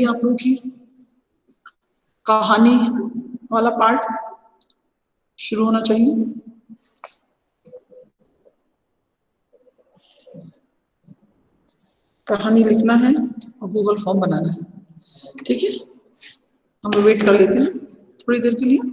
चाहिए आप लोगों की कहानी वाला पार्ट शुरू होना चाहिए। कहानी लिखना है और गूगल फॉर्म बनाना है, ठीक है। हम वेट कर लेते हैं थोड़ी देर के लिए।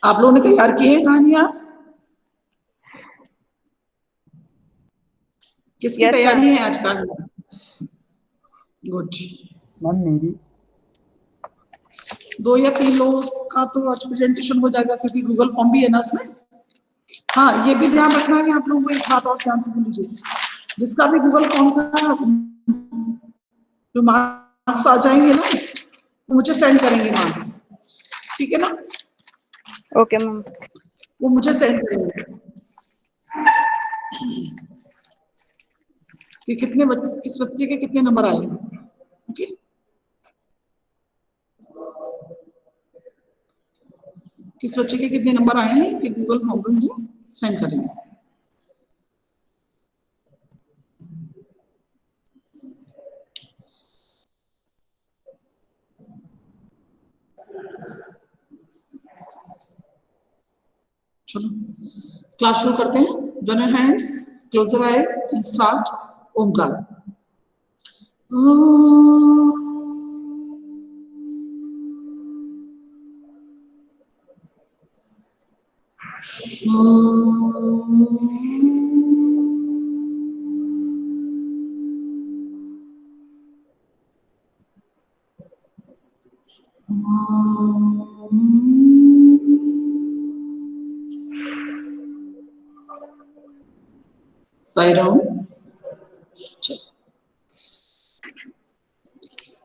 आप लोगों ने तैयार की है कहानियां? किसकी तैयारी है आज कल? गुड। मैम मेरी 2 या 3 लोगों का तो आज प्रेजेंटेशन हो जाएगा क्योंकि गूगल फॉर्म भी है ना उसमें। हाँ, ये भी ध्यान रखना है आप लोगों को, एक बात और ध्यान से सुन लीजिए। जिसका भी गूगल फॉर्म का जो मार्क्स आ जाएंगे ना, मुझे सेंड करेंगे मार्क्स, ठीक है ना? Okay ma'am. वो मुझे सेंड करेंगे कि किस बच्चे के कितने नंबर आए। ओके, किस बच्चे के कितने नंबर आए हैं ये गूगल फॉर्म पर मुझे सेंड करेंगे। चलो क्लास शुरू करते हैं। Join your hands, close your eyes and start. Omkar. Sairam.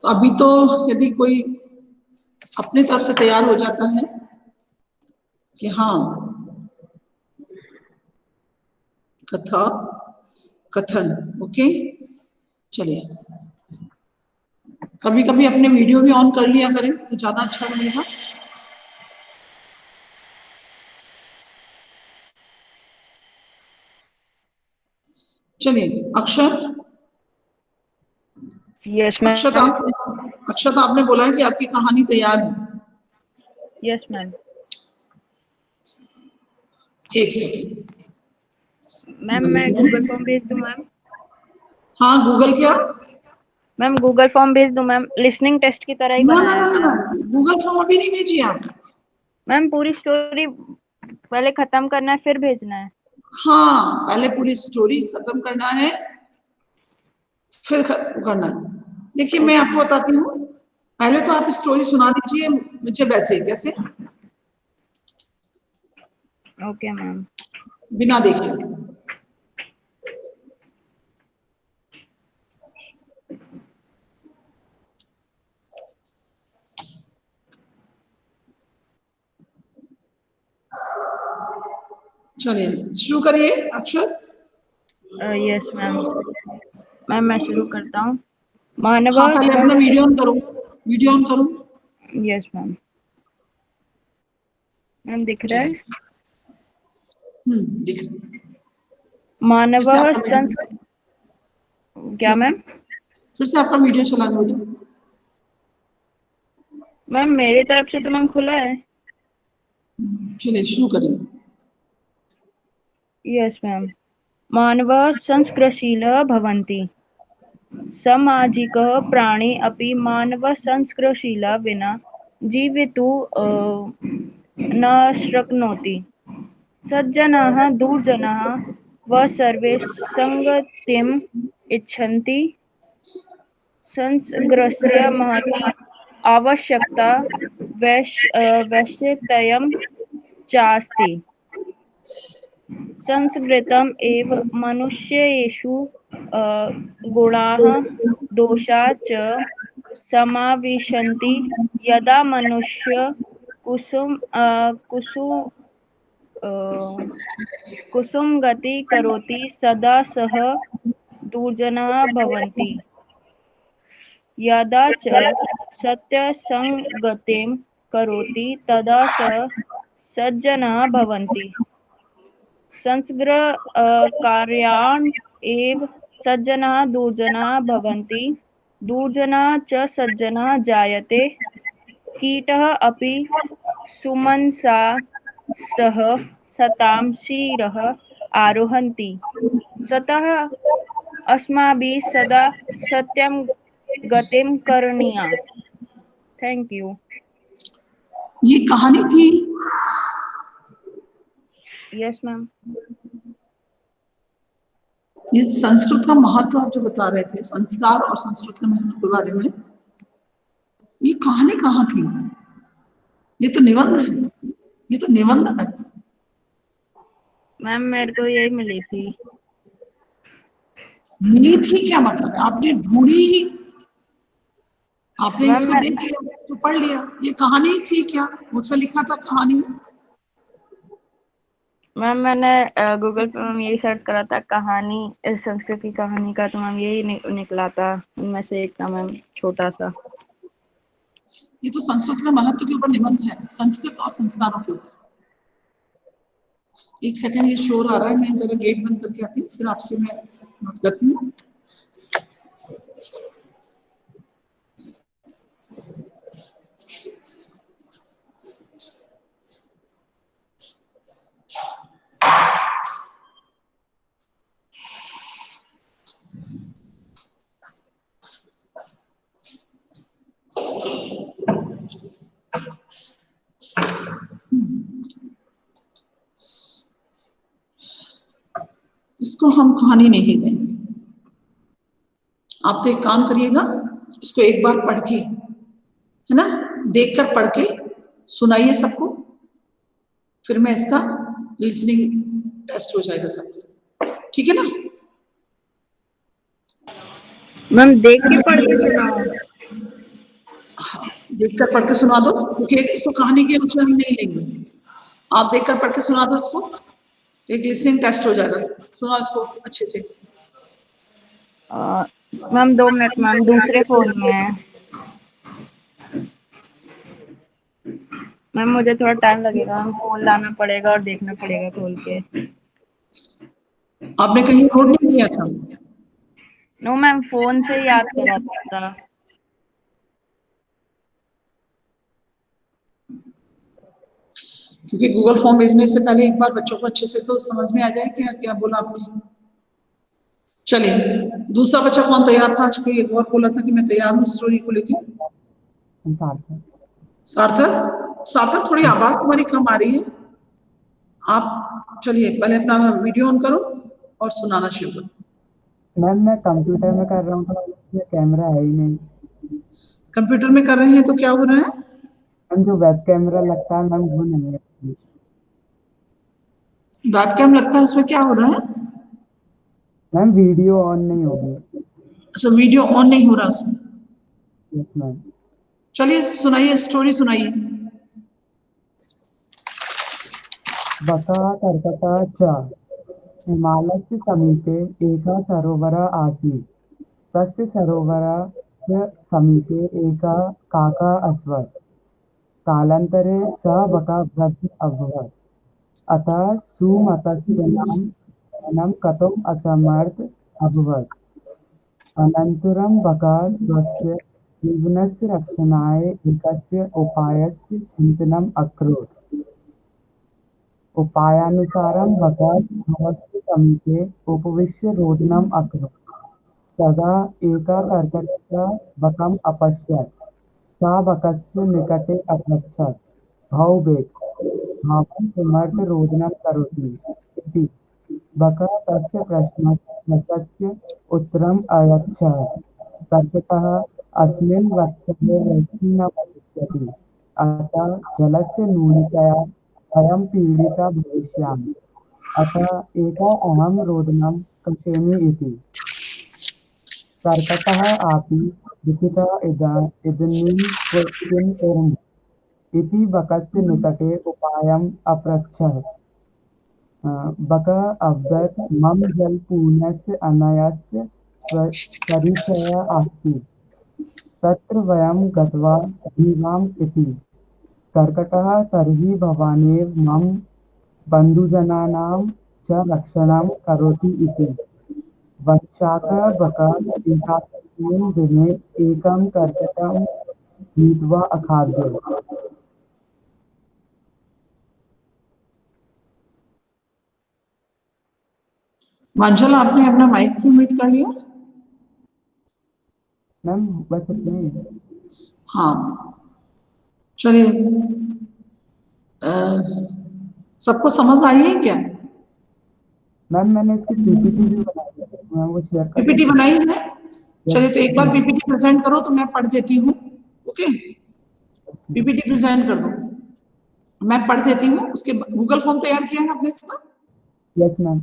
तो अभी तो यदि कोई अपनी तरफ से तैयार हो जाता है कि हाँ कथा कथन, ओके, चलिए। कभी कभी अपने वीडियो भी ऑन कर लिया करें तो ज्यादा अच्छा रहेगा। चलिए अक्षत। Yes ma'am. अक्षत आपने बोला है कि आपकी कहानी तैयार है। Yes ma'am. एक सेकंड मैम मैं गूगल फॉर्म भेज दूं मैम? हाँ, गूगल क्या? मैम गूगल फॉर्म भेज दूं मैम? लिसनिंग टेस्ट की तरह ही बनाया है मैम। गूगल फॉर्म अभी नहीं भेजिए आप। मैम पूरी स्टोरी पहले खत्म करना है फिर भेजना है? हाँ, पहले पूरी स्टोरी खत्म करना है फिर करना है। देखिए मैं आपको बताती हूँ, पहले तो आप स्टोरी सुना दीजिए मुझे वैसे कैसे, ओके मैम। बिना देखे। चलिए शुरू करिए अक्षर। Yes ma'am. मैम मैं शुरू करता हूँ। मानव। हाँ, पहले अपना वीडियो ऑन करो, वीडियो ऑन करो। Yes ma'am. मैम दिख रहा है? दिख रहा है। मानव क्या मैम? फिर से आपका वीडियो चला गया बेटा। मैम मेरी तरफ से तो मैम खुला है। चलिए शुरू करिए। Yes ma'am. मानवः संस्कृतशीलः भवन्ति। सामाजिकः प्राणी अपि मानवः संस्कृतशीलः विना जीवितुं न शक्नोति। सज्जनाः दुर्जनाः व सर्वे सङ्गतिम् इच्छन्ति। संस्कृतस्य महती आवश्यकता वैश्यतयं चास्ति। संस्कृतम् एव मनुष्येषु गुणाः दोषाः च समाविशन्ति। यदा मनुष्य कुसुमगति करोति सदा सः दुर्जनः भवति। यदा च सत्यसङ्गतिं करोति तदा सः सज्जनः भवति। कार्यान् एव सज्जनः दुर्जनः भवन्ति। दुर्जनः च सज्जनः जायते। कीटः अपि सुमनसा सह सतां शिरः आरोहन्ति। सतः अस्माभिः सदा सत्यं गतिं करणीया। Thank you. ये कहानी थी। Yes ma'am. ये संस्कृत का महत्व आप जो बता रहे थे, संस्कार और संस्कृत के महत्व के बारे में, ये कहानी कहाँ थी? ये तो निबंध है, ये तो निबंध है। मैम मेरे को यही मिली थी। मिली थी क्या मतलब? आपने ढूंढी, आपने इसको देख लिया, इसको पढ़ लिया, ये कहानी थी क्या? उसमें लिखा था कहानी। मैम मैंने गूगल पे मैम यही सर्च करा था कहानी, संस्कृत की कहानी का, तो मैम यही निकला था। उनमें से एक था मैम छोटा सा। ये तो संस्कृत का महत्व के ऊपर निबंध है, संस्कृत और संस्कारों के ऊपर। एक सेकंड, ये शोर आ रहा है, मैं जरा गेट बंद करके आती हूँ, फिर आपसे मैं बात करती हूँ। इसको हम कहानी नहीं कहेंगे। आप तो एक काम करिएगा, इसको एक बार पढ़ के, है ना, देखकर पढ़ के सुनाइए सबको, फिर मैं इसका लिसनिंग टेस्ट हो जाएगा सबको, ठीक है ना? मैम देख के पढ़ के सुनाओ। हाँ, देखकर पढ़ के सुना दो, क्योंकि इसको कहानी के उसमें हम नहीं लेंगे। आप देखकर पढ़ के सुना दो इसको, एक लिसनिंग टेस्ट हो जाएगा। सुनाओ इसको अच्छे से। मैम 2 मिनट मैम, दूसरे फोन में है मैम, मुझे थोड़ा टाइम लगेगा। मैम फोन लाना पड़ेगा और देखना पड़ेगा खोल के। आपने कहीं नोट नहीं किया था? नो मैम, फोन से याद करा था। क्योंकि गूगल फॉर्म भेजने से पहले एक बार बच्चों को अच्छे से तो समझ में आ जाए क्या क्या बोला आपने। चलिए, दूसरा बच्चा कौन तैयार था? आज कोई एक और बोला था कि मैं तैयार हूँ स्टोरी को लेके। सार्थक, सार्थक थोड़ी आवाज तुम्हारी कम आ रही है। आप चलिए पहले अपना वीडियो ऑन करो और सुनाना शुरू करो। मैम मैं कंप्यूटर में कर रहा हूँ तो इसमें कैमरा है ही नहीं। कंप्यूटर में कर रहे हैं तो क्या हो रहा है? मैम जो वेब कैमरा लगता है मैम वो नहीं है। वेब कैम लगता है, उसमें क्या हो रहा है? मैम वीडियो ऑन नहीं होगी। अच्छा, वीडियो ऑन नहीं हो रहा उसमें। Yes ma'am. चलिए सुनाइए, स्टोरी सुनाइए। बका कर्कटा च हिमालयस्य समीपे एकः सरोवरः आसीत्। तस्य सरोवरस्य समीपे एकः काकः अस्ति। कालान्तरे सः बकः वृद्धः अभवत्। अतः सुमतस्य नाम कर्तुम् असमर्थः अभवत्। अनन्तरं बकः स्वस्य जीवनस्य रक्षणाय एकस्य उपायस्य चिन्तनम् अकरोत्। उपायानुसारं बकः सरोवरस्य समीपे उपविश्य रोदनम् अकरोत्। तदा एकः कर्कटः बकम् अपश्यत्। सः बकस्य निकटे अपृच्छत्, भव बेक, भवान् किमर्थं रोदनं करोति इति। बकः तस्य प्रश्नस्य उत्तरम् अयच्छत्। कर्कटः अस्मिन् वत्सरे वृष्टिः न भविष्यति, अतः जलस्य न्यूनतया वयं पीडिता भविष्यामि, अतः एका अहं रोदनं करिष्यामि इति। कर्कटः अपि दुःखितः इदानीं किं कुर्मः इति बकस्य निकटे उपायम् अपृच्छत्। बकः अवदत्, मम जलपूर्णस्य अन्यस्य परिचयः अस्ति, तत्र वयं गत्वा जीवाम इति। कर्कटः, तर्हि भवानेव मम बन्धुजनानां च रक्षणं करोति इति। वञ्चाकः बकः एकस्मिन् दिने एकं कर्कटं नीत्वा अखाद्य। मांझल, आपने अपना माइक क्यों म्यूट कर लिया? मैम बस इतना ही है। हाँ, चलिए, सबको समझ आई है क्या? मैम मैंने इसकी पीपीटी भी बनाई है, मैं वो शेयर कर पीपीटी सकता बनाई है? चलिए, तो एक बार पीपीटी प्रेजेंट करो तो मैं पढ़ देती हूँ। ओके, पीपीटी प्रेजेंट कर दो, मैं पढ़ देती हूँ। उसके गूगल फॉर्म तैयार किया है आपने इसका? हूँ। Yes ma'am.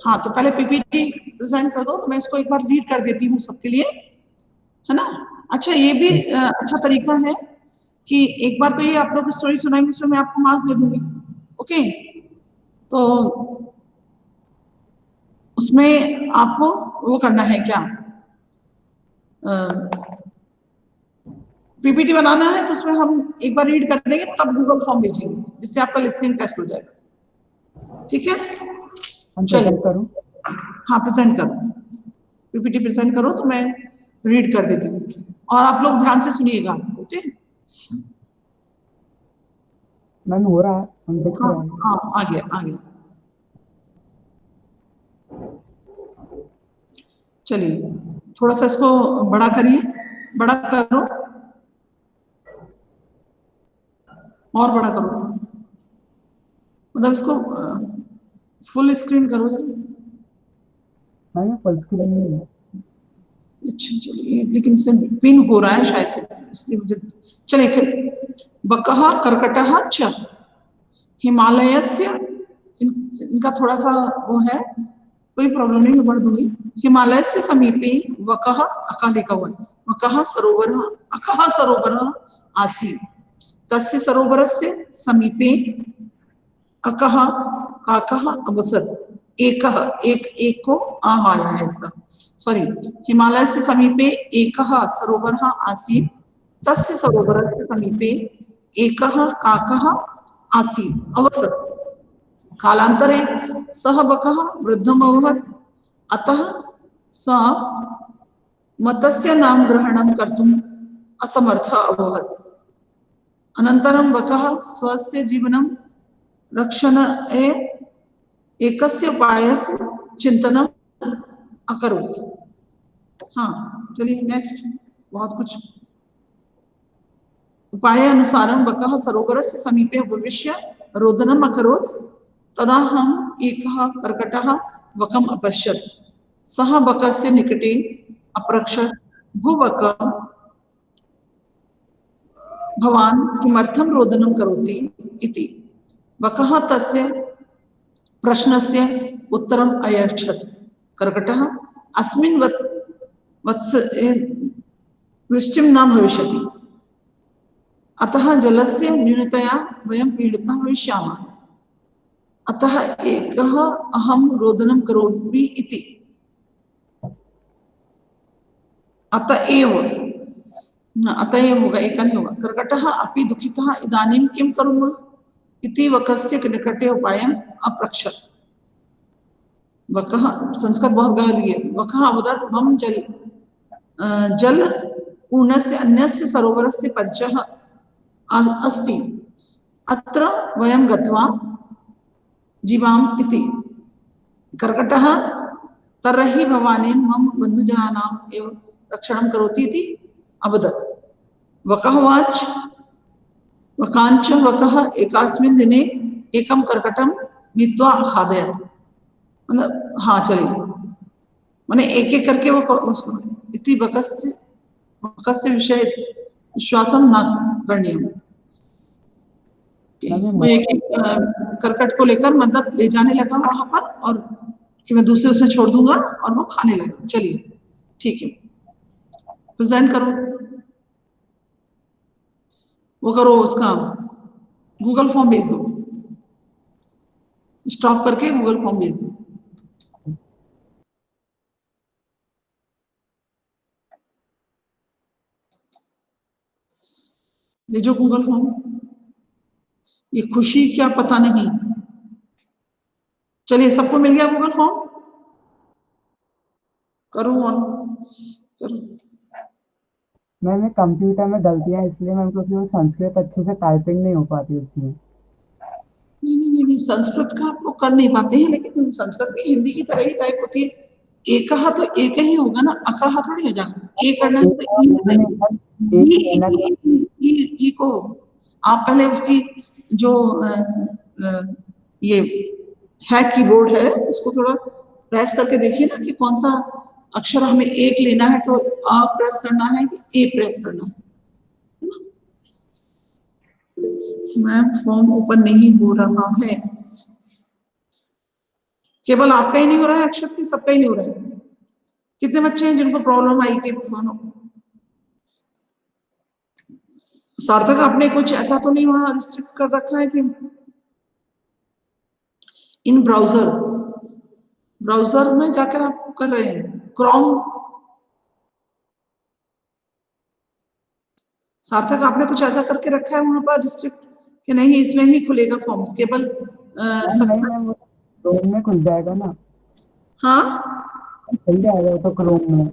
हाँ, तो पहले पीपीटी प्रेजेंट कर दो, तो मैं इसको एक बार रीड कर देती हूँ सबके लिए, है ना? अच्छा, ये भी अच्छा तरीका है कि एक बार तो ये आप लोग स्टोरी सुनाएंगे, उसमें मैं आपको मार्क्स दे दूंगी। ओके, तो उसमें आपको वो करना है क्या, पीपीटी बनाना है, तो उसमें हम एक बार रीड कर देंगे, तब गूगल फॉर्म भेजेंगे, जिससे आपका लिसनिंग टेस्ट हो जाएगा। ठीक है, हम चलिए। प्रेजेंट करूँ? हाँ, प्रेजेंट करो, पीपीटी प्रेजेंट करो, तो मैं रीड कर देती हूँ और आप लोग ध्यान से सुनिएगा। ओके, मैम हो रहा है, हम देख हाँ रहे हैं। हाँ, आ गया आ गया। चलिए, थोड़ा सा इसको बड़ा करिए, बड़ा करो और बड़ा करो, मतलब इसको फुल स्क्रीन करो जरा। मैम फुल स्क्रीन नहीं है। अच्छा, चलिए, लेकिन इससे पिन हो रहा है शायद से, इसलिए मुझे। चलिए फिर, बकः कर्कटः च हिमालयस्य, इनका थोड़ा सा वो है, कोई प्रॉब्लम नहीं, मैं पढ़ दूंगी। हिमालय से समीपे वकः, अका लिखा हुआ है, वकः सरोवरः, अकः सरोवरः आसीत्, तस्य सरोवरस्य समीपे अकः काकः अवसत्, एकः, एक को आ आया है इसका, सॉरी। हिमालय से समीपे एकः सरोवरः आसीत्, तस्य सरोवरस्य समीपे एकः काकः आसीत् अवसत्, कालांतरे सः बकः वृद्धम् अभवत्, अतः स मतस्य नाम ग्रहणं कर्तुम् असमर्थः अभवत्। अनन्तरं बकः स्वस्य जीवनं रक्षणाय एकस्य उपायस्य चिन्तनम् अकरोत्। हाँ, चलिए नेक्स्ट, बहुत कुछ। उपाय अनुसारं बकः सरोवरस्य समीपे उपविश्य रोदनम् अकरोत्, तदा हम एकः कर्कटः बकम् अपश्यत्, सः बकस्य निकटे अपृच्छत्, भुवक भवान् किमर्थं रोदनं करोति इति। बकः तस्य प्रश्नस्य उत्तरम् अयच्छत्। कर्कटः, अस्मिन् वत्सरे वृष्टिं न भविष्यति, अतः जलस्य न्यूनतया वयं पीडिताः भविष्यामः, अतः एकः अहं रोदनं करोमि इति। अतएव होगा, एक नहीं होगा। कर्कटः अपि दुःखितः, इदानीं किं कुर्मः इति बकस्य निकटे उपायम् अपृच्छत्। बकः, संस्कृत बहुत गलत है, बकः अवदत्, मम जल पूर्णस्य अन्यस्य सरोवरस्य परिचयः अस्ति, अत्र वयं गत्वा जीवाम इति। कर्कटः, तर्हि भवानेन मम बन्धुजनानाम् एव रक्षणं करोति इति अवदत्। बकः उवाच, वकांच बकः एकस्मिन् दिने एकं कर्कटं नीत्वा अखादयत्। मतलब हाँ, चलिए, मैंने एक एक करके वो इति बकस्य कस्य विषय विश्वासम न करणीयम। वो एक एक करकट को लेकर मतलब ले जाने लगा वहां पर, और कि मैं दूसरे उसमें छोड़ दूंगा, और वो खाने लगा। चलिए ठीक है, प्रेजेंट करो, वो करो, उसका गूगल फॉर्म भेज दो, स्टॉप करके गूगल फॉर्म भेज दो। भेजो गूगल फॉर्म। ये खुशी क्या पता नहीं। चलिए, सबको मिल गया गूगल फॉर्म? करो ऑन, करो। मैम ये कंप्यूटर में गलतियां इसलिए मैम क्योंकि वो संस्कृत अच्छे से टाइपिंग नहीं हो पाती उसमें। नहीं, संस्कृत का आप लोग कर नहीं पाते हैं, लेकिन संस्कृत भी हिंदी की तरह ही टाइप होती है। एक कहा तो एक ही होगा ना, अकहा थोड़ी हो जाएगा। ए करना है तो ई होता है। ई को आप पहले उसकी जो ये है कीबोर्ड है, उसको थोड़ा प्रेस करके देखिए ना कि कौन सा अक्षर हमें एक लेना है, तो आ प्रेस करना है कि ए प्रेस करना है। मैम फॉर्म ओपन नहीं हो रहा है। केवल आपका ही नहीं हो रहा है अक्षत, की सबका ही नहीं हो रहा है? कितने बच्चे हैं जिनको प्रॉब्लम आई कि फोन? सार्थक, आपने कुछ ऐसा तो नहीं वहां रिस्ट्रिक्ट कर रखा है कि इन ब्राउजर में जाकर आप कर रहे हैं? क्रोम, सार्थक आपने कुछ ऐसा करके रखा है वहां पर रिस्ट्रिक्ट कि नहीं इसमें ही खुलेगा फॉर्म्स केवल? नहीं मैम, वो क्रोम में खुल जाएगा ना। हाँ, खुल जाएगा तो क्रोम में।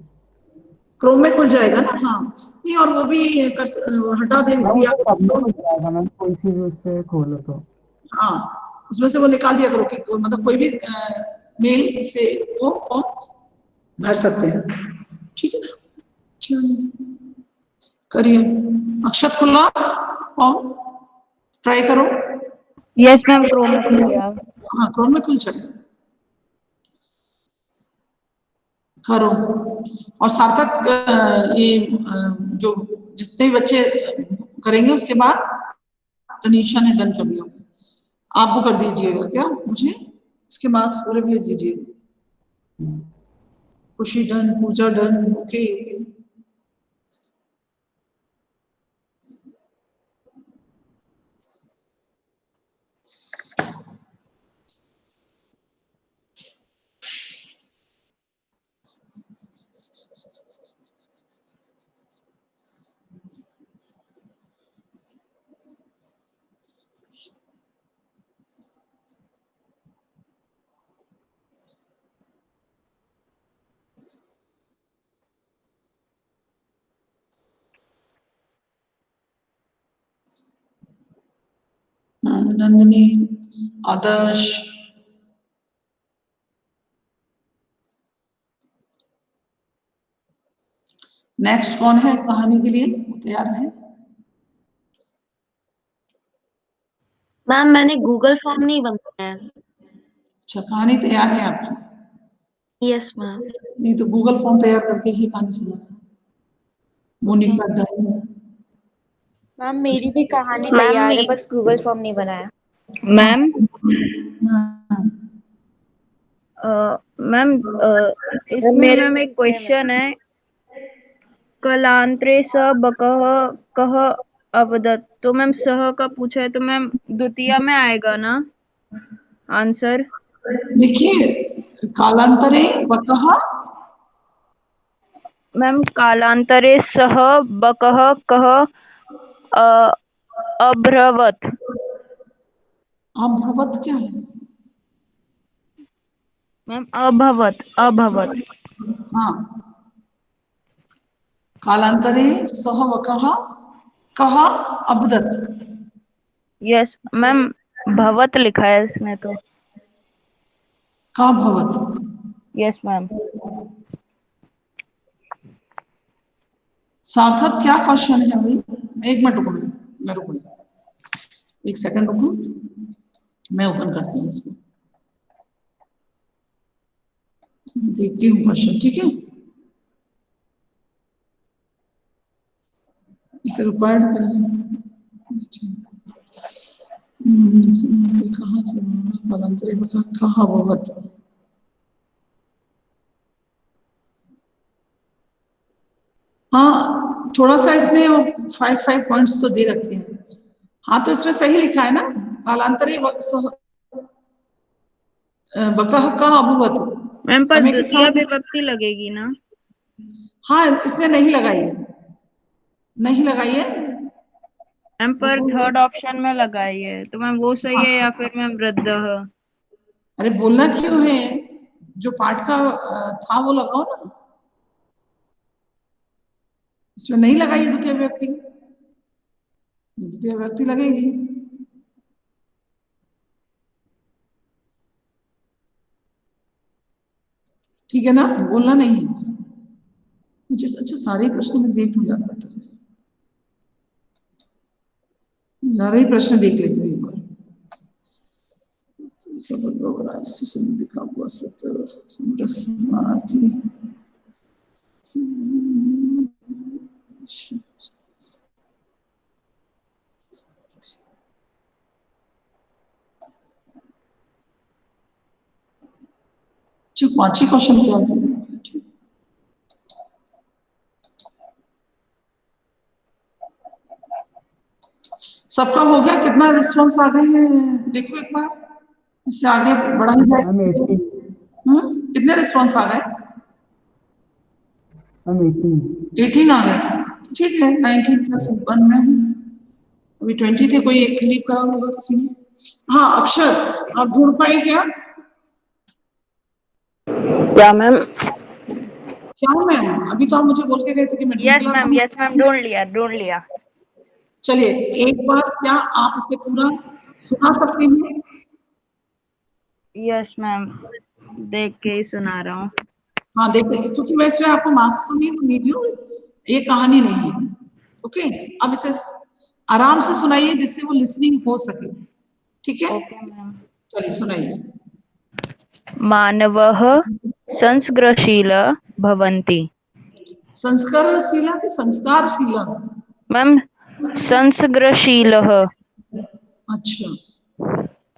क्रोम में खुल जाएगा ना। हाँ, नहीं, और वो भी हटा दे हाँ, वो दिया। तो सब में खुल जाएगा मैम, कोई सी भी उससे खोलो तो। हाँ, उसमें से वो निकाल दिया करो कि मतलब कोई भी मेल से वो फॉर्म भर सकते हैं। ठीक है ना? चलिए करिए। अक्षत खुला फॉर्म, ट्राई करो। यस मैम, क्रोम में खुल गया। हाँ, क्रोम में खुल जाएगा, करो। और सार्थक ये जो जितने भी बच्चे करेंगे उसके बाद तनीषा ने डन कर दिया, आप वो कर दीजिएगा क्या मुझे, इसके मार्क्स पूरे भेज दीजिए। खुशी डन, पूजा डन, ओके ओके। नंदिनी, आदर्श, नेक्स्ट कौन है कहानी के लिए तैयार है? मैम मैंने गूगल फॉर्म नहीं बनाया है। अच्छा, कहानी तैयार है आपकी? Yes ma'am. नहीं तो गूगल फॉर्म तैयार करके ही कहानी सुना। मोनिका डन। मैम मेरी भी कहानी मैम तैयार है, बस गूगल फॉर्म नहीं बनाया। मैम मैम इसमें मैम एक क्वेश्चन है, कलांतरे स बकह कह अवदत्। तो मैम सह का पूछा है, तो मैम द्वितीय में आएगा ना आंसर? देखिए, कालांतरे वकह, मैम कालांतरे सह बकह कह अभ्रवत्। अभवत क्या है? मैम अभवत्। हाँ, कालांतरे सह वकह कह अबदत। यस मैम, भवत लिखा है इसमें तो। का भवत? Yes ma'am. सार्थक क्या क्वेश्चन है भाई? एक मिनट रुको, मैं रुको, एक सेकंड रुको, मैं ओपन करती हूँ इसको, देखती हूँ क्वेश्चन। ठीक है, रिक्वायर्ड करें कहाँ से कालांतरे बका कहाँ बहुत हाँ थोड़ा सा इसने वो 5 पॉइंट्स तो दे रखे हैं। हाँ तो इसमें सही लिखा है ना, कालांतरे बका कहाँ अभवत, मैम पर समय के द्वितीय साथ। विभक्ति लगेगी ना? हाँ इसने नहीं लगाई है, नहीं लगाई है। मैम पर थर्ड ऑप्शन में लगाई है, तो मैम वो सही है या हाँ फिर मैम वृद्धः? अरे बोलना क्यों है, जो पाठ का था वो लगाओ ना, इसमें नहीं लगाई द्वितीय व्यक्ति, द्वितीय व्यक्ति लगेगी। ठीक है ना, बोलना नहीं है मुझे। अच्छा सारे प्रश्न में देख लूँ, ज्यादा बेटर है, सारे ही प्रश्न देख लेती हूँ एक बार। अच्छा 5 ही क्वेश्चन किया था। सबका हो गया, कितना रिस्पॉन्स आ गए हैं देखो एक बार, इससे आगे बढ़ा ही मैम जाए। 80। कितने रिस्पॉन्स आ गए? मैम 80। 18 आ गए, ठीक है 19 प्लस 1 में हूँ। अभी 20 थे, कोई एक लीव करा होगा किसी ने। हाँ अक्षर आप ढूंढ पाए क्या? क्या मैम? क्या मैम, अभी तो आप मुझे बोल के गए थे कि मैं ढूंढ लाता हूँ। यस मैम, ढूंढ लिया ढूंढ लिया। चलिए एक बार क्या आप उसे पूरा सुना सकते हैं? यस मैम, देख के ही सुना रहा हूँ। हाँ देखिए, क्योंकि मैं इसमें आपको मार्क्स तो नहीं दूंगी, ये कहानी नहीं है। ओके, अब इसे आराम से सुनाइए जिससे वो लिसनिंग हो सके, ठीक है? Okay ma'am. चलिए सुनाइए। मानवः संस्कृतशीलः भवन्ति। संस्कारशीला की संस्कारशीला? मैम संस्कृतशीलः। अच्छा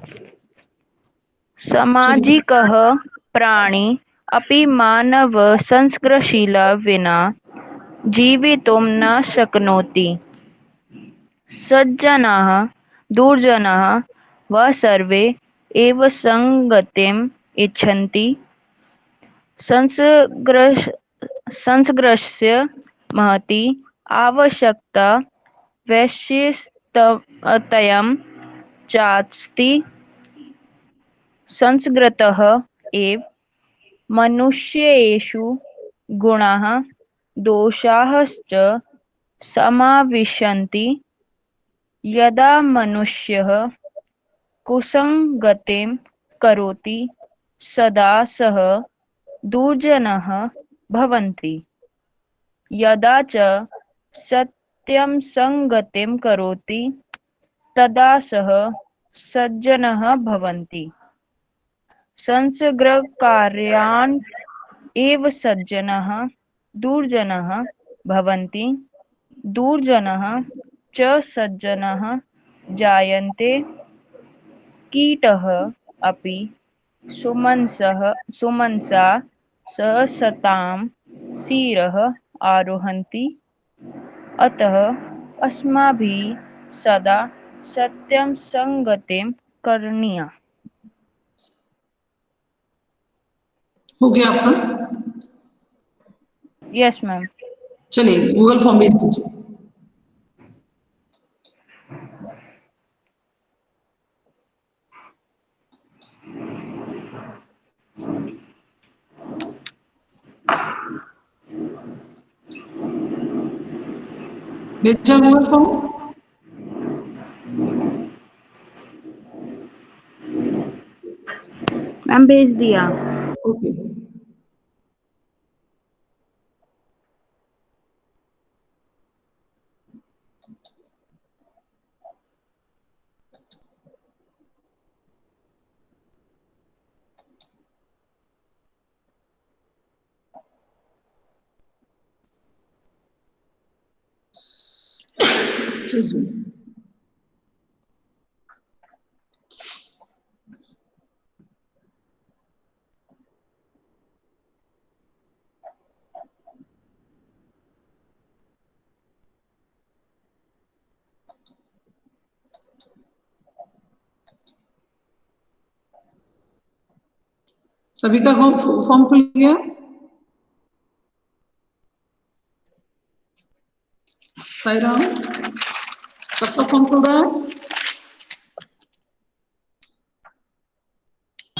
चलिए। सामाजिकः प्राणी अपि मानवसंस्कृतशीलः विना जीवितुं न शक्नोति। सज्जनाः दुर्जनाः वा सर्वे एव सङ्गतिम् इच्छन्ति। संसर्गस्य महती आवश्यकता वैशिष्ट्यतायां चास्ति। संस्कृतः एव मनुष्येषु गुणाः दोषाश्च समाविशन्ति। यदा मनुष्यः कुसंगतिं करोति सदा सः दुर्जनः भवति। यदा च सत्यं संगतिं करोति तदा सः सज्जनः भवति। संसर्गकार्यान् एव सज्जनः दुर्जनः भवन्ति। दुर्जनः च सज्जनः जायन्ते। कीटः अपि सुमनसा सहसतां शिरः आरोहन्ति। अतः अस्माभिः सदा सत्यं संगतिं करणीया। हो गया आपका? Yes ma'am. चलिए गूगल फॉर्म भेज दीजिए। भेजा गूगल फॉर्म? मैम भेज दिया। Okay Excuse me. सभी का फॉर्म खुल गया? साई राम, सबका फॉर्म खुल रहा है?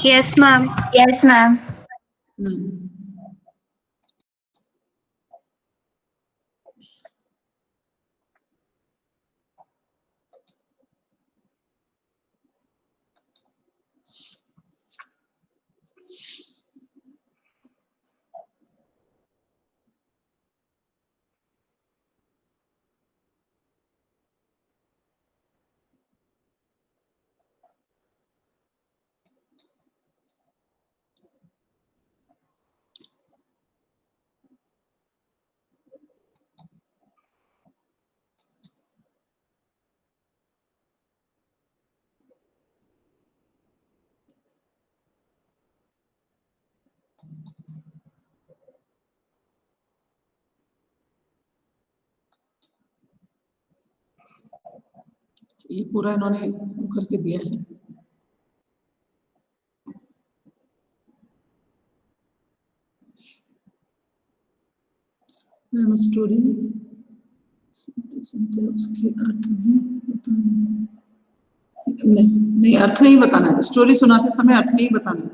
Yes, ma'am. Yes, ma'am. ये पूरा इन्होंने करके दिया है। मैम स्टोरी सुनते सुनते उसके अर्थ नहीं बताना, नहीं अर्थ नहीं बताना है। स्टोरी सुनाते समय अर्थ नहीं बताना है।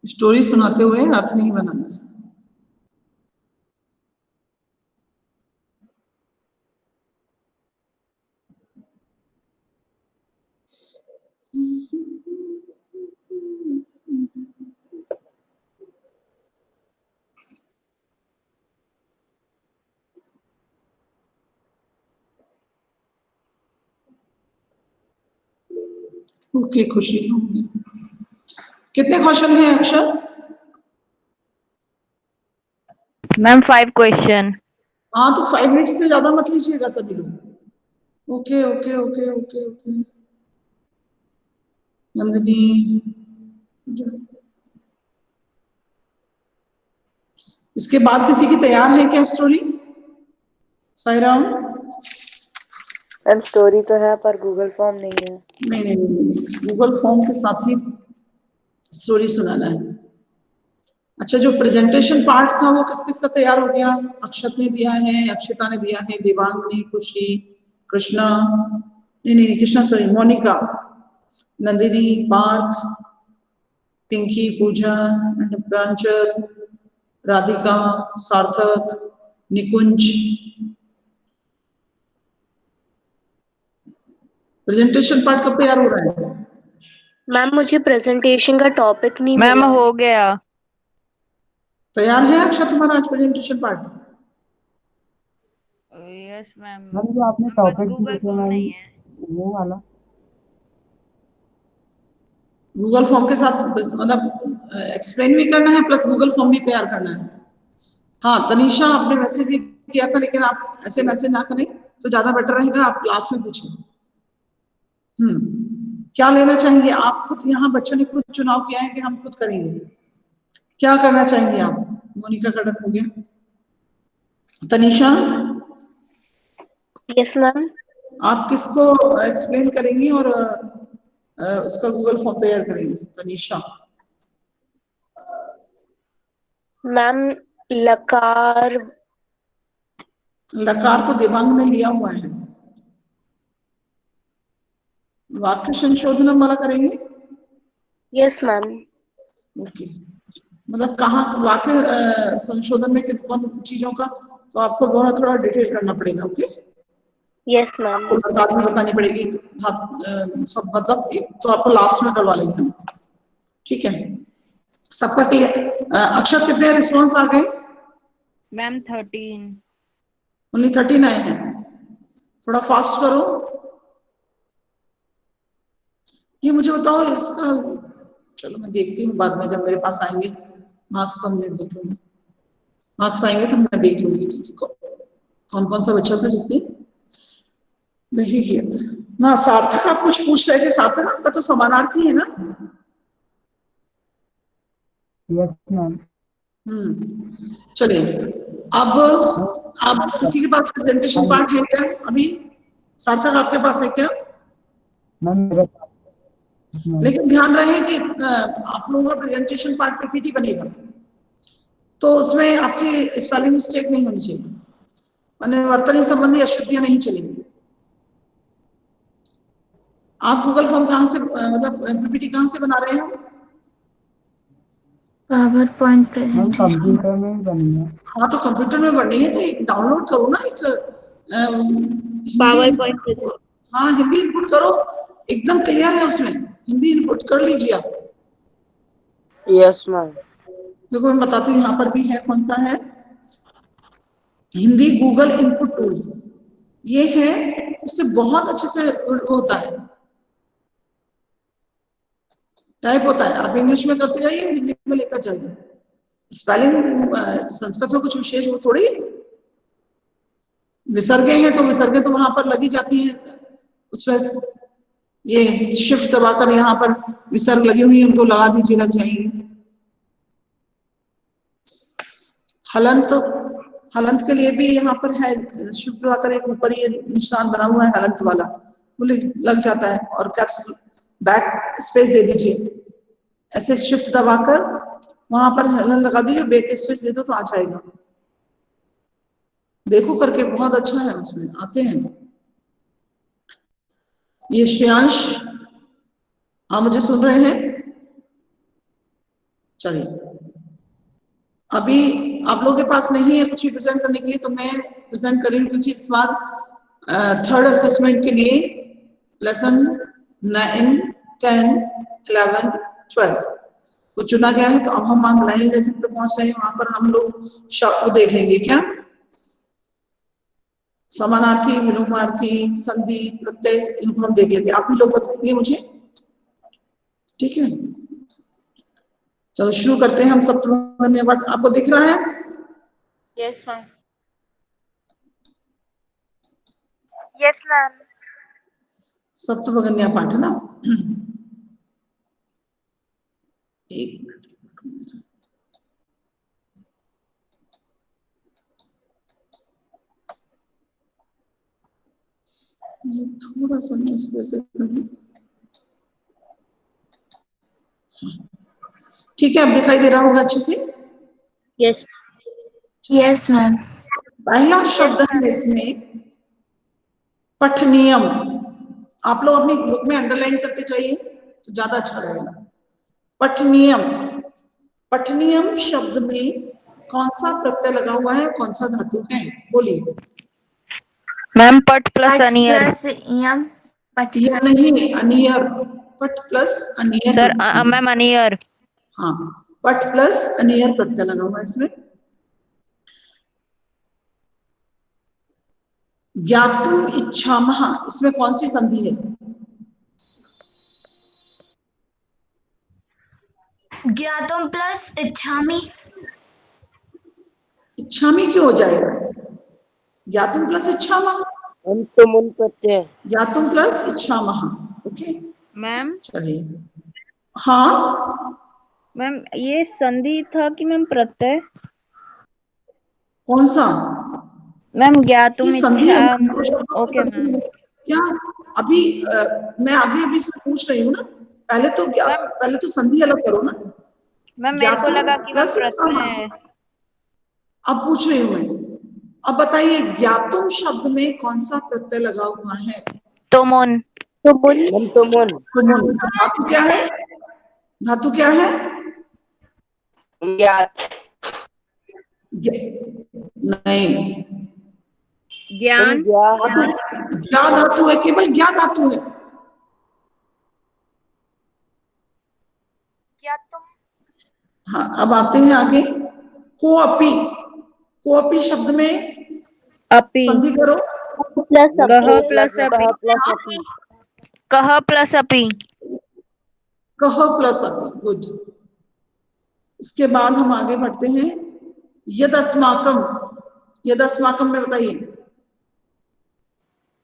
स्टोरी सुनाते हुए अर्थ नहीं बनाना है। ओके, खुशी होगी। कितने क्वेश्चन हैं अक्षर? Ma'am 5 question. हाँ तो 5 मिनट से ज्यादा मत लीजिएगा सभी लोग। Okay okay okay okay okay. Nandini, इसके बाद किसी की तैयार है क्या स्टोरी? साईराम, मैम स्टोरी तो है पर गूगल फॉर्म नहीं है। नहीं, गूगल फॉर्म के साथ ही स्टोरी सुनाना है। अच्छा, जो प्रेजेंटेशन पार्ट था वो किस किस का तैयार हो गया? अक्षत ने दिया है, अक्षिता ने दिया है, देवांग ने, खुशी, कृष्णा, नहीं कृष्णा सॉरी, मोनिका, नंदिनी, पार्थ, पिंकी, पूजा, प्रांचल, राधिका, सार्थक, निकुंज। प्रेजेंटेशन पार्ट कब तैयार हो रहा है? मैम मुझे प्रेजेंटेशन का टॉपिक नहीं मैम मिला। हो गया। तैयार है अक्षत तुम्हारा आज presentation part? Yes ma'am. Ma'am जो आपने बस टॉपिक गूगल दिए थे फॉर्म मैम, नहीं है। वो वाला गूगल फॉर्म के साथ मतलब एक्सप्लेन भी करना है प्लस गूगल फॉर्म भी तैयार करना है। हाँ तनीषा, आपने मैसेज भी किया था लेकिन आप ऐसे मैसेज ना करें तो ज्यादा बेटर रहेगा, आप क्लास में पूछें। क्या लेना चाहेंगे आप? खुद यहाँ बच्चों ने खुद चुनाव किया है कि हम खुद करेंगे। क्या करना चाहेंगे आप? मोनिका का डन हो गया। Tanisha, yes ma'am. आप किसको एक्सप्लेन करेंगी और उसका गूगल फॉर्म तैयार करेंगी? तनीषा, मैम लकार। लकार तो देवांग ने लिया हुआ है। वाक्य संशोधन वाला करेंगे? Yes ma'am. ओके, मतलब कहाँ वाक्य संशोधन में किन कौन चीजों का, तो आपको बहुत थोड़ा डिटेल करना पड़ेगा। Okay, yes ma'am. बाद में बतानी पड़ेगी सब, मतलब एक तो आपको लास्ट में करवा लेंगे हम। ठीक है, सबका क्लियर? अक्षर कितने रिस्पॉन्स आ गए? मैम 13। ओनली 13 आए हैं। थोड़ा फास्ट करो। ये मुझे बताओ इसका, चलो मैं देखती हूँ बाद में जब मेरे पास आएंगे मार्क्स तो हम दे देंगे। मार्क्स आएंगे तो मैं देख लूंगी कि कौन कौन सा बच्चा था जिसने नहीं किया था ना। सार्थक आप कुछ पूछ रहे थे, सार्थक आपका तो समानार्थी है ना? Yes ma'am. चलिए, अब किसी के पास प्रेजेंटेशन पार्ट है क्या अभी? सार्थक आपके पास है क्या? मैम मेरे पास मैम। लेकिन ध्यान रहे कि आप लोगों का प्रेजेंटेशन पार्ट पीपीटी बनेगा, तो उसमें आपकी स्पेलिंग मिस्टेक नहीं होनी चाहिए, माने वर्तनी संबंधी अशुद्धियां नहीं चलेंगी। आप गूगल फॉर्म कहाँ से मतलब पीपीटी कहाँ से बना रहे हो? Power point ma'am presentation. Computer में ही बनी है। हाँ, तो कंप्यूटर में बननी है तो एक डाउनलोड करो ना, एक पावर पॉइंट प्रेजेंट। हाँ, हिंदी इनपुट करो, एकदम क्लियर है उसमें, हिंदी इनपुट कर लीजिए आप। Yes ma'am. देखो मैं बताती हूँ, यहाँ पर भी है, कौन सा है, हिंदी गूगल इनपुट टूल्स, ये है, इससे बहुत अच्छे से होता है, टाइप होता है। आप इंग्लिश में करते जाइए, हिंदी में लेकर जाइए। स्पेलिंग संस्कृत में कुछ विशेष वो थोड़ी, विसर्गे हैं तो विसर्गे तो वहां पर लगी जाती है, उसमें ये शिफ्ट दबाकर यहाँ पर विसर्ग लगी हुई है, उनको लगा दीजिए, लग जाएंगे। हलंत, हलंत के लिए भी यहाँ पर है, शिफ्ट दबाकर एक ऊपर ये निशान बना हुआ है हलंत वाला, वो लग जाता है, और कैप्स बैक स्पेस दे दीजिए, ऐसे शिफ्ट दबाकर वहां पर हलंत लगा दीजिए, बैक स्पेस दे दो तो आ जाएगा। देखो करके, बहुत अच्छा है, उसमें आते हैं। ये श्रेयांश, आप मुझे सुन रहे हैं? चलिए, अभी आप लोगों के पास नहीं है कुछ भी प्रेजेंट करने के लिए, तो मैं प्रेजेंट कर रही हूँ, क्योंकि इस बार थर्ड असेसमेंट के लिए लेसन 9, 10, 11, 12 को चुना गया है। तो अब हम लाइन लेसन पे पहुंच रहे हैं, वहां पर हम लोग शब्द को देख लेंगे, क्या समानार्थी, विलोमार्थी, संधि, प्रत्यय, इनको हम देख लेंगे, आप भी लोग बताएंगे मुझे, ठीक है? चलो शुरू करते हैं हम। सप्तमी पाठ आपको दिख रहा है? Yes ma'am. Yes ma'am. सप्तभगन्या पाठ है ना? एक मिनट, ये थोड़ा सा मैं इसको ऐसे करूं, ठीक है? अब दिखाई दे रहा होगा अच्छे से? यस। Yes ma'am. पहला शब्द है इसमें पठनियम। आप लोग अपनी बुक में अंडरलाइन करते जाइए तो ज्यादा अच्छा रहेगा। पठनियम, पठनियम शब्द में कौन सा प्रत्यय लगा हुआ है, कौन सा धातु है, बोलिए। मैम पट प्लस पठ अनियर। प्लस यम। पठ यम नहीं, अनियर, पट प्लस अनियर। सर मैम अनियर। हाँ, पट प्लस अनियर प्रत्यय लगा हुआ है इसमें। ज्ञातुम इच्छामः, इसमें कौन सी संधि है? ज्ञातुम प्लस इच्छामि। इच्छामि क्यों हो जाएगा? ज्ञातुम प्लस इच्छामः, अंतमुन प्रत्यय। ज्ञातुम प्लस इच्छामः, ओके। मैम चलिए, हाँ, मैम ये संधि था कि मैम प्रत्यय? कौन सा? मैम ये ज्ञातुम संधि है इच्छा। ना, दो शब्दों की ओके संधि मैम। है। क्या अभी मैं आगे अभी से पूछ रही हूँ ना, पहले तो मैम पहले तो संधि अलग करो ना। मैम मेरे को ज्ञातुम लगा कि मैम प्लस प्रत्यय इच्छामः, है। अब पूछ रही हूँ मैं। अब बताइए, ज्ञातुम शब्द में कौन सा प्रत्यय लगा हुआ है? तोमुन। अंतमुन। तुमुन। धातु क्या है? धातु क्या है? ज्ञात। नहीं, ज्ञान। ज्ञात। क्या धातु है? केवल क्या धातु है? हाँ, अब आते हैं आगे। कोअपि, कोअपि शब्द में अपि। संधि करो। प्लस गह प्लस अपि। प्लस अपि। कह प्लस अपि। कह प्लस अपि, गुड। उसके बाद हम आगे बढ़ते हैं। यदस्माकम, यदस्माकम में बताइए।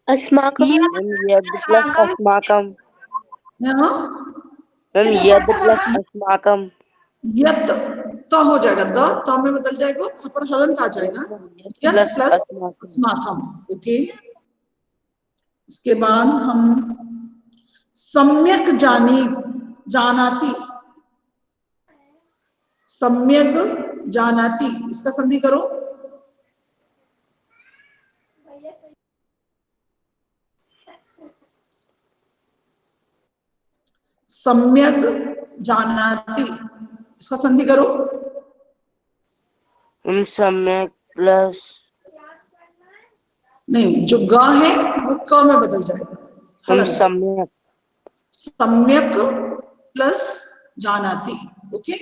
अस्माकम मैम यद प्लस अस्माकम। हाँ, मैम यद प्लस अस्माकम। यत तो हो जाएगा, द तो में बदल जाएगा, थ पर हलंत आ जाएगा, यद यत प्लस प्लस अस्माकम। अस्माकम। ओके, इसके बाद हम सम्यक जानाति, सम्यक जानाति, इसका संधि करो। सम्यक जानाति, इसका संधि करो। मैम सम्यक प्लस, नहीं, जो ग है वो क में बदल जाएगा, मैम हलंत। सम्यक। सम्यक प्लस जानाति। ओके,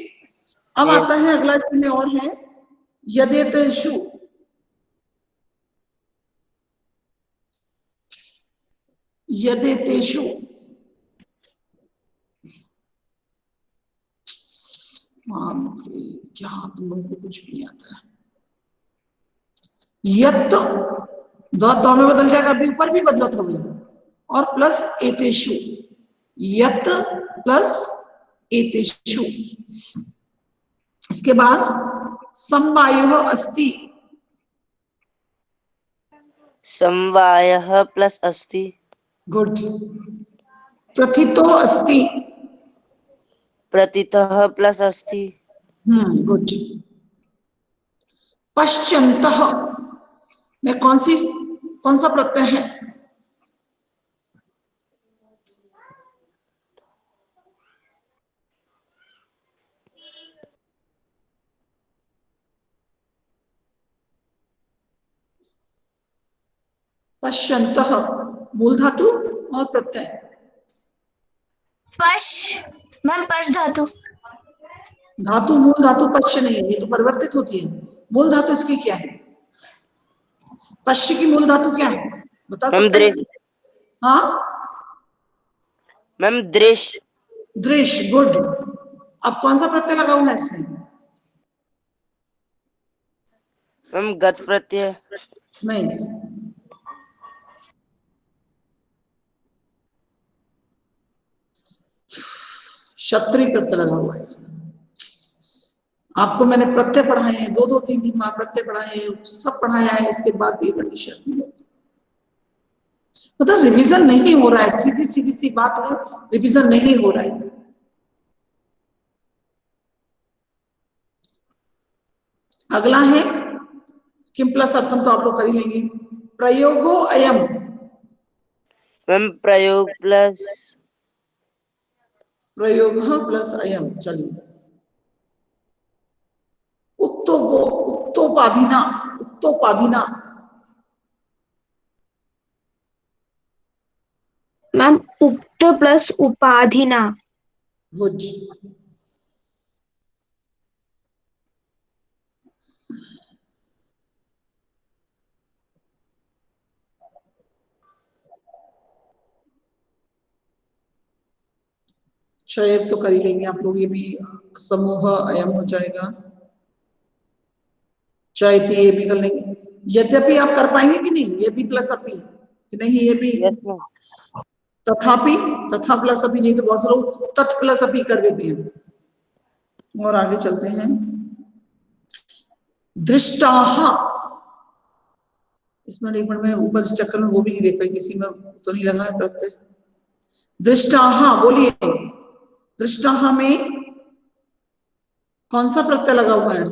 अब आता है अगला, इसमें और है यदेतेषु, यदेतेषु, क्या तुम लोगों को कुछ भी नहीं आता है। यत द तो में बदल जाएगा, अभी ऊपर भी बदला था वही, और प्लस एतेषु, यत प्लस एतेषु। इसके बाद समवायुः अस्ति, समवायः प्लस अस्ति। गुड। प्रथितो अस्ति, प्रतितः प्लस अस्ति। गुड। पश्चन्तः में कौन सा प्रत्यय है? पश्चन्तः मूल धातु और प्रत्यय। पश मैम, पश धातु। धातु मूल धातु पश्च नहीं है, ये तो परिवर्तित होती है। मूल धातु इसकी क्या है? पश्च की मूल धातु क्या है, बता मैम सकते हैं? दृश। हाँ, मैम दृश। दृश, गुड। अब कौन सा प्रत्यय लगा हुआ है इसमें? मैम गत प्रत्यय। नहीं, क्षत्रिय प्रत्यय लगा हुआ है इसमें। आपको मैंने प्रत्यय पढ़ाए हैं, 2-2, 3-3 माह प्रत्यय पढ़ाए हैं, सब पढ़ाया है, उसके बाद भी कंडीशन, मतलब रिवीजन नहीं हो रहा है। सीधी सीधी सी बात है, रिवीजन नहीं हो रहा है। अगला है किम प्लस अर्थम, तो आप लोग कर ही लेंगे। प्रयोगो अयम, मैम प्रयोग प्लस, प्रयोग प्लस अयम। चलिए, उत्तोपाधिना, उत्तोपाधिना, मैम उक्त प्लस उपाधिना। गुड। शयब तो कर ही लेंगे आप लोग, ये भी समूह अयम हो जाएगा। चैती, ये भी कर लेंगे। यद्यपि आप कर पाएंगे कि नहीं? यदि प्लस अपि कि नहीं, ये भी। Yes ma'am. तथापि, तथा प्लस अपि, नहीं तो बहुत से लोग तथ प्लस अपि कर देते हैं। और आगे चलते हैं। दृष्टाः, इसमें एक मिनट में ऊपर इस चक्कर में वो भी नहीं देख पाई, किसी में तो नहीं लगा है प्रत्यय। दृष्टाः, बोलिए, दृष्टाः में कौन सा प्रत्यय लगा हुआ है?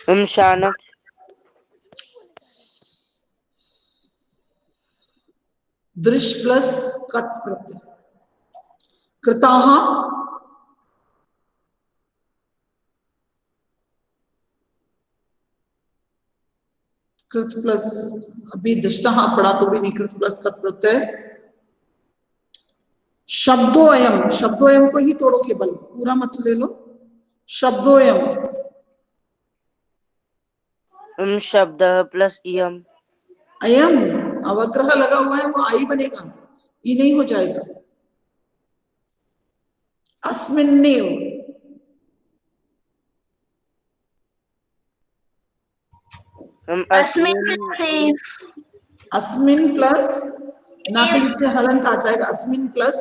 मैम शानच। दृश प्लस कट प्रत्यय। कृताः, कृत प्लस, अभी दृष्टा पढ़ा तो भी नहीं, कृत प्लस कत प्रत्यय। शब्दोयम, शब्दोयम को ही तोड़ो, केवल पूरा मत ले लो। शब्दोयम, मैम शब्दः प्लस इयम। अयम अवग्रह लगा हुआ है, वो आई बनेगा। ई नहीं हो जाएगा। अस्मिन्नेव, हम अस्मिन् से अस्मिन प्लस ना के नीचे हलंत आ जाएगा, अस्मिन प्लस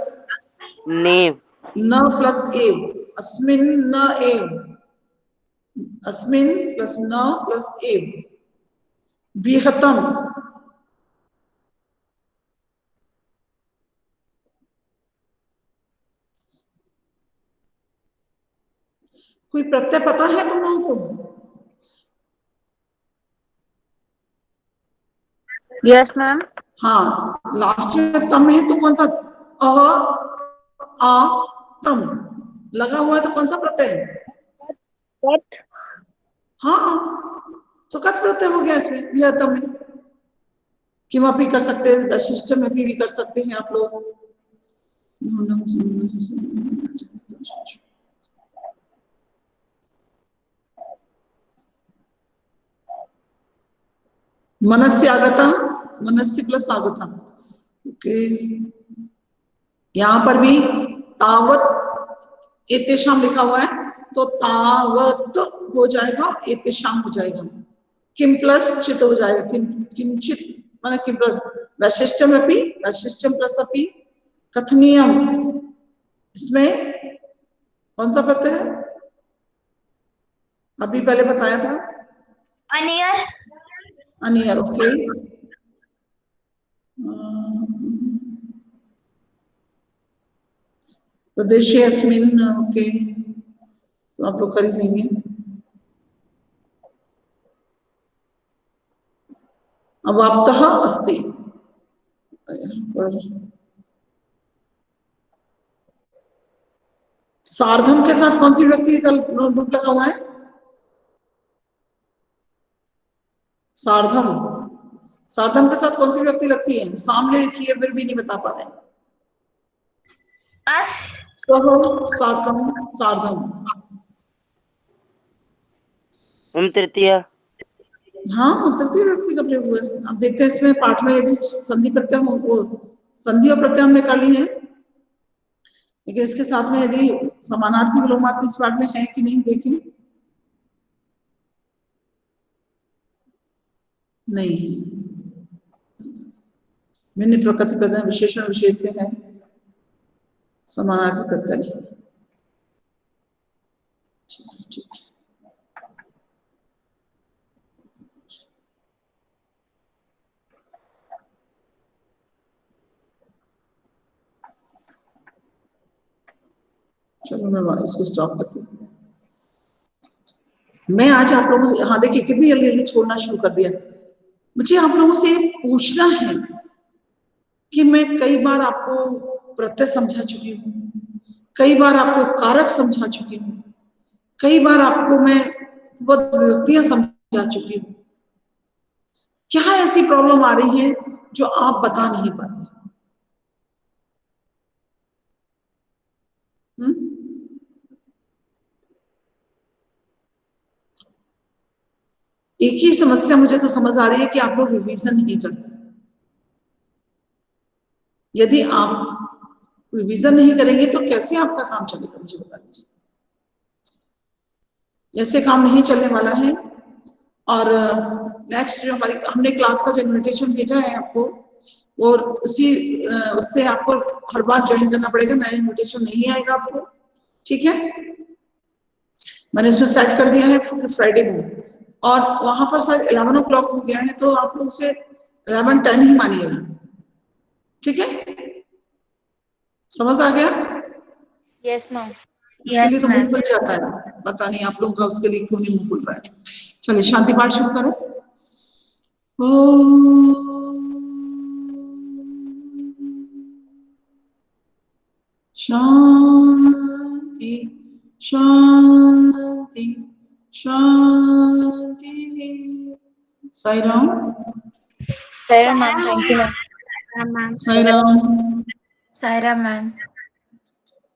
नेव, न प्लस एव, अस्मिन न एव, अस्मिन प्लस न प्लस एव, विहतम, कोई प्रत्यय पता है तुम लोगों को? Yes ma'am. हाँ, लास्ट में तम है तो कौन सा? आ तम लगा हुआ है तो कौन सा प्रत्यय है? कट। हाँ, तो कत प्रत्यय हो गया इसमें, विहतम में। किमपि कर सकते हैं, वैशिष्ट में भी कर सकते हैं आप लोग। मनस्य आगता, मनस्य प्लस आगता, ओके। यहां पर भी तावत एतेषाम लिखा हुआ है तो तावत हो जाएगा, एतेषाम हो जाएगा। किम प्लस चित हो जाएगा, किंचित माने किम प्लस वैशिष्टम अपि, वैशिष्टम प्लस अपि, कथनीयम, इसमें कौन सा प्रत्यय है? अभी पहले बताया था, अनियर अनियर, ओके। प्रदेशे अस्मिन, ओके, तो आप लोग कर ही लेंगे। अवाप्तः अस्ति, पर सार्धम के साथ कौन सी व्यक्ति का नोटबुक लगा हुआ है? सार्धम, सार्धम के साथ कौन सी व्यक्ति लगती है? सामने लिखी है फिर भी नहीं बता पा रहे। अस सह, साकम, सार्धम। हम तृतीया, हाँ, तृतीय व्यक्ति का प्रयोग हुआ है। अब देखते हैं इसमें पाठ में यदि संधि प्रत्यय हो, संधि और प्रत्यय हमने कर ली है, लेकिन इसके साथ में यदि समानार्थी विलोमार्थी इस पाठ में है कि नहीं देखें। नहीं, भिन्न प्रकृति प्रत्यय विशेषण विशेष से है, समानार्थी प्रत्यय नहीं। ठीक, चलो मैं इसको स्टॉप करती हूँ। मैं आज आप लोगों से, हाँ देखिए कितनी जल्दी जल्दी छोड़ना शुरू कर दिया। मुझे आप लोगों से पूछना है कि मैं कई बार आपको प्रत्यय समझा चुकी हूँ, कई बार आपको कारक समझा चुकी हूँ, कई बार आपको मैं विभक्तियां समझा चुकी हूँ। क्या ऐसी प्रॉब्लम आ रही है जो आप बता नहीं पाते? एक ही समस्या मुझे तो समझ आ रही है कि आप लोग रिवीजन नहीं करते। यदि आप रिवीजन नहीं करेंगे तो कैसे आपका काम चलेगा, मुझे बता दीजिए। ऐसे काम नहीं चलने वाला है। और नेक्स्ट जो हमारी हमने क्लास का जो इन्विटेशन भेजा है आपको, और उससे आपको हर बार ज्वाइन करना पड़ेगा, नया इन्विटेशन नहीं आएगा आपको, ठीक है? मैंने उसमें सेट कर दिया है फ्राइडे को, और वहां पर शायद 11 o'clock हो गया है, तो आप लोग उसे 11:10 ही मानिएगा, ठीक है? समझ आ गया? Yes ma'am. इसके लिए तो मुंह खुल जाता है, पता नहीं आप लोगों का उसके लिए क्यों नहीं मुंह खुल रहा है। चलिए शांति पाठ शुरू करो। शांति शांति शांति। Sai Ram, ma'am, thank you ma'am. Sai Ram, Saira ma'am.